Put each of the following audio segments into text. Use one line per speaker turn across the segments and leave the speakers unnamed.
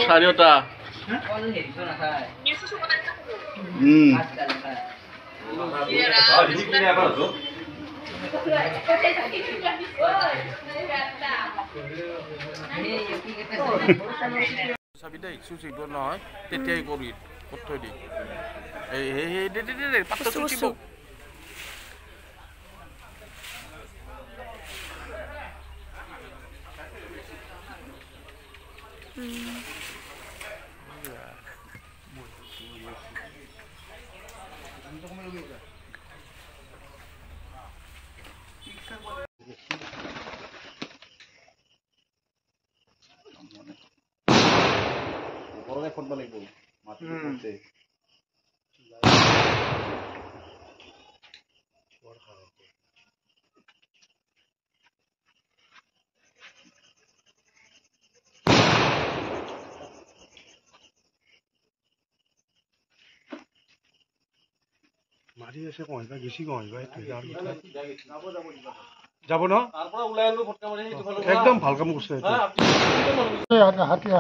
চাৰিওটা চাবি দেই চুচিব নহয় তেতিয়াই কৰি থৈ দি পাত্ৰ চুচিব ফোন লাগিব মাটি মাৰি আছে কহিবা গেছি কহিবা যাব ন একদম ভাল কাম কৰিছে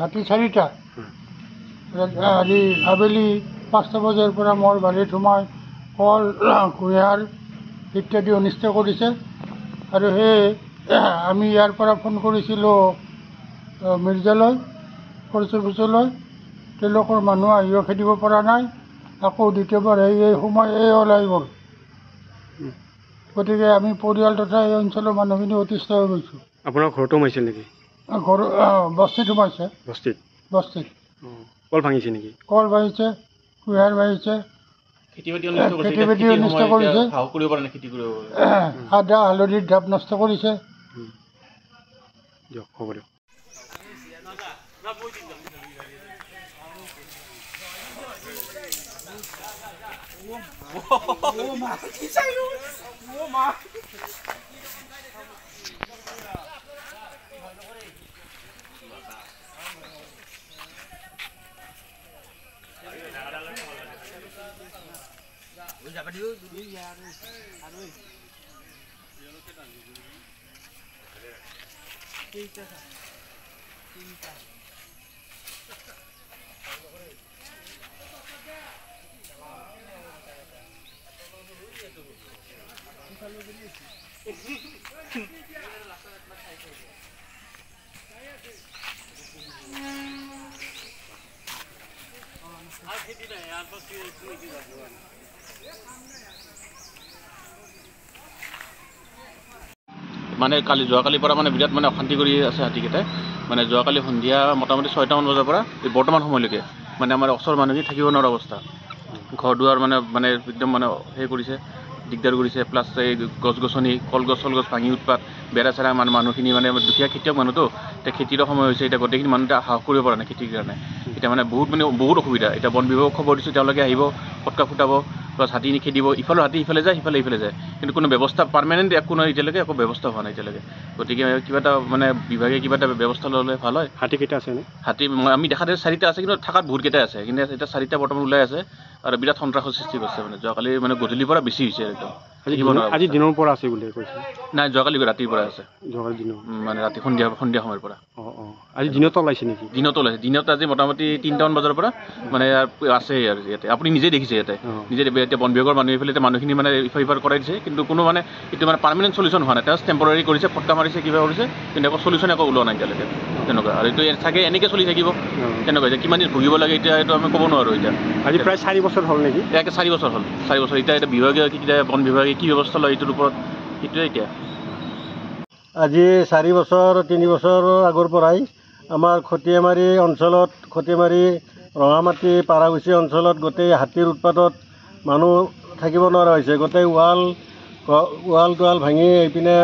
হাতী চাৰিটা আজি আবেলি 5টা বজাৰ পৰা মোৰ বাৰীত সোমাই কল কুঁহিয়াৰ ইত্যাদি অনিষ্ট কৰিছে আৰু সেই আমি ইয়াৰ পৰা ফোন কৰিছিলোঁ মিৰ্জালৈ ফৰেষ্ট অফিচলৈ তেওঁলোকৰ মানুহ আহিও খেদিব পৰা নাই আকৌ দ্বিতীয়বাৰ এই সময় ওলাই গ'ল গতিকে আমি পৰিয়াল তথা এই অঞ্চলৰ মানুহখিনি অতিষ্ঠ হৈ গৈছোঁ
আপোনাৰ ঘৰতো সোমাইছিল নেকি
ঘৰ বস্তিত সোমাইছে বস্তিত
কল ভাঙিছে নেকি
কল ভাঙিছে কুঁহিয়াৰ ভাঙিছে খেতি বাতি অনিষ্ট কৰিছে আদা হালধিৰ ঢাপ নষ্ট কৰিছে
দিয়ক হ'ব দিয়ক
মানে যোৱাকালিৰ পৰা মানে বিৰাট মানে অশান্তি কৰি আছে হাতীকেইটাই মানে যোৱাকালি সন্ধিয়া মোটামুটি 6টামান বজাৰ পৰা বৰ্তমান সময়লৈকে মানে আমাৰ ওচৰৰ মানুহখিনি থাকিব নোৱাৰা অৱস্থা ঘৰ দুৱাৰ মানে একদম মানে সেই কৰিছে দিগদাৰ কৰিছে প্লাছ এই গছ গছনি কলগছ চলগছ ভাঙি উৎপাত বেৰা চেৰা মানুহখিনি মানে দুখীয়া খেতিয়ক মানুহতো এতিয়া খেতিৰ সময় হৈছে এতিয়া গোটেইখিনি মানুহ সাহস কৰিব পৰা নাই খেতিৰ কাৰণে এতিয়া মানে বহুত অসুবিধা এতিয়া বন বিভাগক খবৰ দিছোঁ তেওঁলোকে আহিব ফটকা ফুটাব প্লাছ হাতী খেদিব ইফালৰ হাতী ইফালে যায় সিফালে যায় কিন্তু কোনো ব্যৱস্থা পাৰ্মানেণ্ট একো নাই এতিয়ালৈকে একো ব্যৱস্থা হোৱা নাই এতিয়ালৈকে গতিকে কিবা এটা মানে বিভাগে কিবা এটা ব্যৱস্থা ল'লে ভাল হয়
হাতী কেইটা আছে
হাতী আমি দেখা যায় 4টা আছে কিন্তু থকাত বহুতকেইটা আছে কিন্তু এতিয়া 4টা বৰ্তমান ওলাই আছে আৰু বিৰাট সন্ত্ৰাসৰ সৃষ্টি কৰিছে মানে যোৱাকালি মানে গধূলিৰ পৰা বেছি হৈছে একদম
আজি দিনৰ পৰা আছে বুলি কৈছে
নাই যোৱাকালি ৰাতিৰ পৰা আছে
যোৱাকালি দিনৰ
মানে ৰাতি সন্ধিয়া সময়ৰ পৰা
আজি দিনত ওলাইছে নেকি
দিনত আজি মোটামুটি 3টামান বজাৰ পৰা মানে আছে আৰু ইয়াতে আপুনি নিজে দেখিছে ইয়াতে নিজে এতিয়া বন বিভাগৰ মানুহ এইফালে মানুহখিনি মানে ইফাৰ কৰাই দিছে কিন্তু কোনো মানে এইটো মানে পাৰ্মানেণ্ট চলিউশ্যন হোৱা নাই জাষ্ট টেম্পৰাৰী কৰিছে ফটকা মাৰিছে কিবা কৰিছে কিন্তু একো চলিউশ্যন একো ওলোৱা নাই এতিয়ালৈকে তেনেকুৱা আৰু এইটো চাগে এনেকৈ চলি থাকিব তেনেকুৱা এতিয়া কিমান দিন ভুগিব লাগে এতিয়া এইটো আমি ক'ব নোৱাৰোঁ এতিয়া
আজি প্ৰায় 4 বছৰ হ'ল নেকি
ইয়াকে 4 বছৰ হ'ল 4 বছৰ এতিয়া বিভাগে বন বিভাগে কি ব্যৱস্থা লয় এইটোৰ ওপৰত সেইটোৱে এতিয়া
আজি 4 বছৰ 3 বছৰৰ আগৰ পৰাই আমাৰ খটিয়ামাৰী অঞ্চলত খটিয়ামাৰী ৰঙামাটি পাৰাগুচি অঞ্চলত গোটেই হাতীৰ উৎপাতত মানুহ থাকিব নোৱাৰা হৈছে গোটেই ৱাল ভাঙি এইপিনে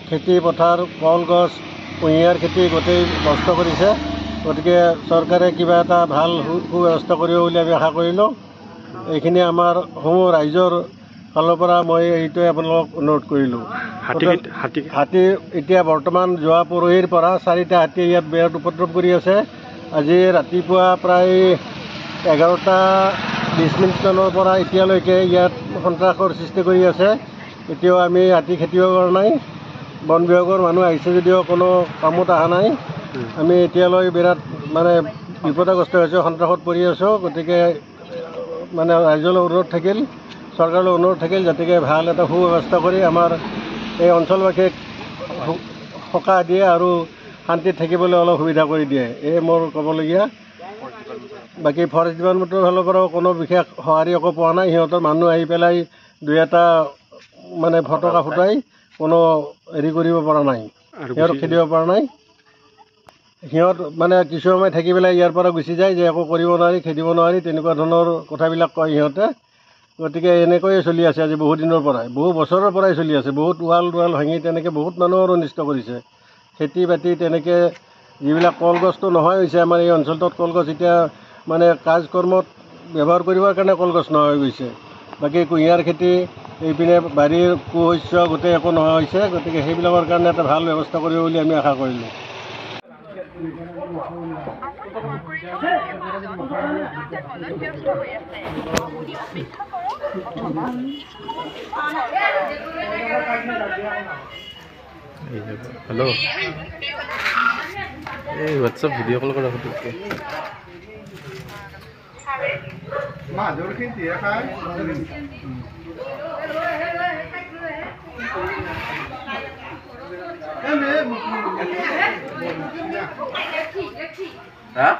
খেতি পথাৰ কলগছ কুঁহিয়াৰ খেতি গোটেই নষ্ট কৰিছে গতিকে চৰকাৰে কিবা এটা ভাল সুব্যৱস্থা কৰিব বুলি আমি আশা কৰিলোঁ এইখিনি আমাৰ সমূহ ৰাইজৰ ফালৰ পৰা মই এইটোৱে আপোনালোকক অনুৰোধ কৰিলোঁ হাতী এতিয়া বৰ্তমান যোৱা পৰহিৰ পৰা 4টা হাতী ইয়াত বিৰাট উপদ্ৰৱ কৰি আছে আজি ৰাতিপুৱা প্ৰায় 11টা 20 মিনিটমানৰ পৰা এতিয়ালৈকে ইয়াত সন্ত্ৰাসৰ সৃষ্টি কৰি আছে এতিয়াও আমি হাতী খেদিব পৰা নাই বন বিভাগৰ মানুহ আহিছে যদিও কোনো কামত অহা নাই আমি এতিয়ালৈ বিৰাট মানে বিপদগ্ৰস্ত হৈছোঁ, সন্ত্ৰাসত পৰি আছোঁ। গতিকে মানে ৰাইজলৈ অনুৰোধ থাকিল, চৰকাৰলৈ অনুৰোধ থাকিল, যাতে ভাল এটা সুব্যৱস্থা কৰি আমাৰ এই অঞ্চলবাসীক সকাহ দিয়ে আৰু শান্তিত থাকিবলৈ অলপ সুবিধা কৰি দিয়ে, এই মোৰ ক'বলগীয়া। বাকী ফৰেষ্ট ডিপাৰ্টমেণ্টৰ ফালৰ পৰাও কোনো বিশেষ সঁহাৰি একো পোৱা নাই। সিহঁতৰ মানুহ আহি পেলাই দুই এটা মানে ফটকা ফুটাই কোনো হেৰি কৰিব পৰা নাই, সিহঁতক খেদিব পৰা নাই। সিহঁত মানে কিছু সময় থাকি পেলাই ইয়াৰ পৰা গুচি যায় যে একো কৰিব নোৱাৰি, খেদিব নোৱাৰি, তেনেকুৱা ধৰণৰ কথাবিলাক কয় সিহঁতে। গতিকে এনেকৈয়ে চলি আছে আজি বহু দিনৰ পৰাই, বহু বছৰৰ পৰাই চলি আছে। বহুত ৱাল ভাঙি তেনেকৈ বহুত মানুহৰ অনিষ্ট কৰিছে। খেতি বাতি তেনেকৈ যিবিলাক কলগছটো নোহোৱা হৈছে আমাৰ এই অঞ্চলটোত, কলগছ এতিয়া মানে কাজকৰ্মত ব্যৱহাৰ কৰিবৰ কাৰণে কলগছ নোহোৱা হৈ গৈছে। বাকী কুঁহিয়াৰ খেতি, এইপিনে বাৰীৰ কুশস্য গোটেই একো নোহোৱা হৈছে। গতিকে সেইবিলাকৰ কাৰণে এটা ভাল ব্যৱস্থা কৰিব বুলি আমি আশা কৰিলোঁ।
हेलो ए व्हाट्सएप वीडियो कॉल करा फटके माधुर की दिया खाय हां